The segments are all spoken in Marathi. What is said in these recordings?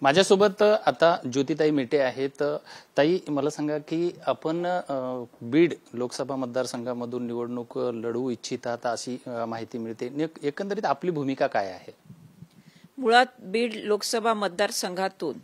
माझ्यासोबत आता ज्योतिताई मेटे आहेत। ताई, मला सांगा की आपण बीड लोकसभा मतदारसंघामधून निवडणूक लढवू इच्छितात अशी माहिती मिळते। एकंदरीत आपली भूमिका काय आहे? मुळात बीड लोकसभा मतदारसंघातून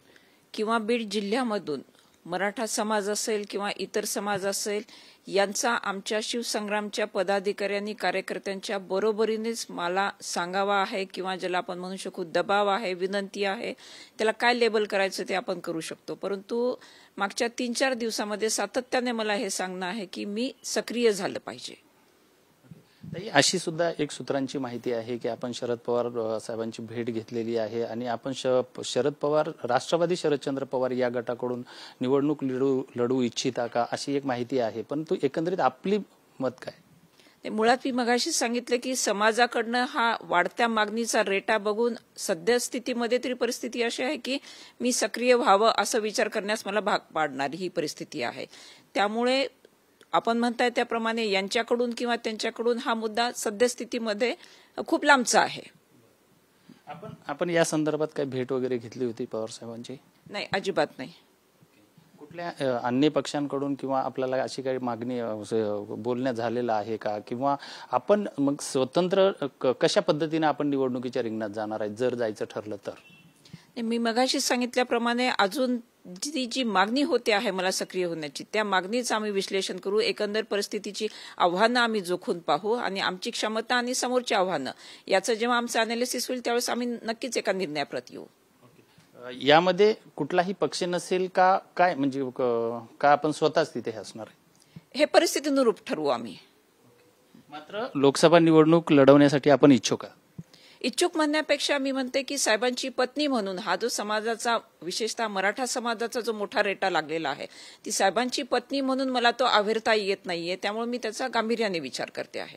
किंवा बीड जिल्ह्यामधून मराठा समाज असेल किंवा इतर समाज असेल यांचा आमच्या शिवसंग्रामच्या पदाधिकाऱ्यांनी कार्यकर्त्यांच्या बरोबरीनेच मला सांगावा आहे किंवा ज्याला आपण म्हणू शकू दबाव आहे, विनंती आहे, त्याला काय लेबल करायचं ते आपण करू शकतो। परंतु मागच्या 3-4 दिवसामध्ये सातत्याने मला हे सांगणं आहे की मी सक्रिय झालं पाहिजे। अशी सुद्धा एक सूत्रांची माहिती आहे की आपण शरद पवार साहेबांची भेट घेतलेली आहे आणि आपण शरद पवार राष्ट्रवादी शरदचंद्र पवार या गटाकडून निवडणूक लढवू इच्छिता का अशी एक माहिती आहे, परंतु एकंदरीत आपली मत काय? मुळात मी मगाशी सांगितलं की समाजाकडनं हा वाढत्या मागणीचा रेटा बघून सध्या स्थितीमध्ये तरी परिस्थिती अशी आहे की मी सक्रिय व्हावं असं विचार करण्यास मला भाग पाडणारी ही परिस्थिती आहे। त्यामुळे आपण म्हणताय त्याप्रमाणे यांच्याकडून किंवा त्यांच्याकडून हा मुद्दा सद्यस्थितीमध्ये खूप लांबचा आहे। आपण या संदर्भात काही भेट वगैरे घेतली होती पवार साहेबांची? नाही, अजिबात नाही। कुठल्या अन्य पक्षांकडून किंवा आपल्याला अशी काही मागणी बोलण्यात झालेला आहे का, किंवा आपण मग स्वतंत्र कशा पद्धतीने आपण निवडणुकीच्या रिंगणात जाणार आहे जर जायचं ठरलं तर? मी मगाशी सांगितल्याप्रमाणे अजून जी मागणी होते आहे मला सक्रिय होण्याची, त्या मागणीचं आम्ही विश्लेषण करू, एकंदर परिस्थितीची आव्हानं आम्ही जोखून पाहू आणि आमची क्षमता आणि समोरची आव्हानं याचं जेव्हा आमचं अनालिसिस होईल त्यावेळेस आम्ही नक्कीच एका निर्णयाप्रत येऊ। यामध्ये कुठलाही पक्ष नसेल का काय, म्हणजे का आपण स्वतःच तिथे असणार आहे? हे परिस्थितीनुरूप ठरवू आम्ही। मात्र लोकसभा निवडणूक लढवण्यासाठी आपण इच्छुक आहात? इच्छुक म्हणण्यापेक्षा मी म्हणते की साहेबांची पत्नी म्हणून हा जो समाजाचा विशेषतः मराठा समाजाचा जो मोठा रेटा लागलेला आहे ती साहेबांची पत्नी म्हणून मला तो आव्हेरता येत नाहीये, त्यामुळे मी त्याचा गांभीर्याने विचार करते आहे।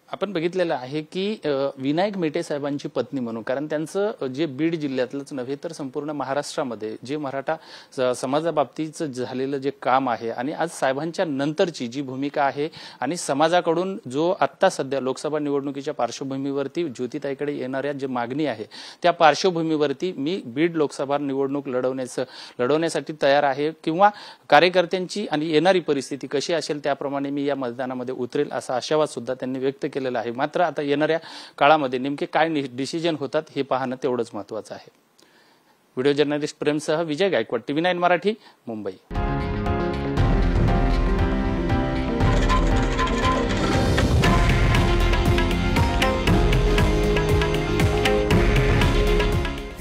आपण बघितलेलं आहे की विनायक मेटे साहेबांची पत्नी म्हणून, कारण त्यांचं जे बीड जिल्ह्यातलंच नव्हे तर संपूर्ण महाराष्ट्रामध्ये जे मराठा समाजाबाबतीचं झालेलं जे काम आहे आणि आज साहेबांच्या नंतरची जी भूमिका आहे आणि समाजाकडून जो आत्ता सध्या लोकसभा निवडणुकीच्या पार्श्वभूमीवरती ज्योतिताईकडे येणाऱ्या जे मागणी आहे त्या पार्श्वभूमीवरती मी बीड लोकसभा निवडणूक लढवण्यासाठी तयार आहे, किंवा कार्यकर्त्यांची आणि येणारी परिस्थिती कशी असेल त्याप्रमाणे मी या मैदानामध्ये उतरेल असा आशावाद सुद्धा त्यांनी व्यक्त केला आहे। मात्र आता येणाऱ्या काळामध्ये नेमके काय डिसिजन होतात हे पाहणं तेवढंच महत्त्वाचं आहे। व्हिडिओ जर्नलिस्ट प्रेमसह विजय गायकवाड, TV9 मराठी, मुंबई।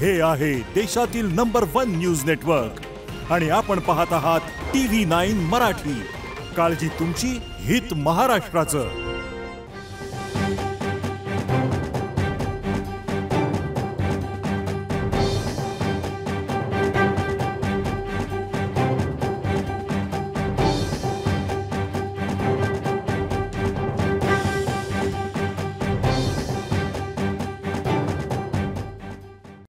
हे आहे देशातील नंबर 1 न्यूज नेटवर्क आणि आपण पाहत आहात TV9 मराठी। काळजी तुमची, हित महाराष्ट्राचं।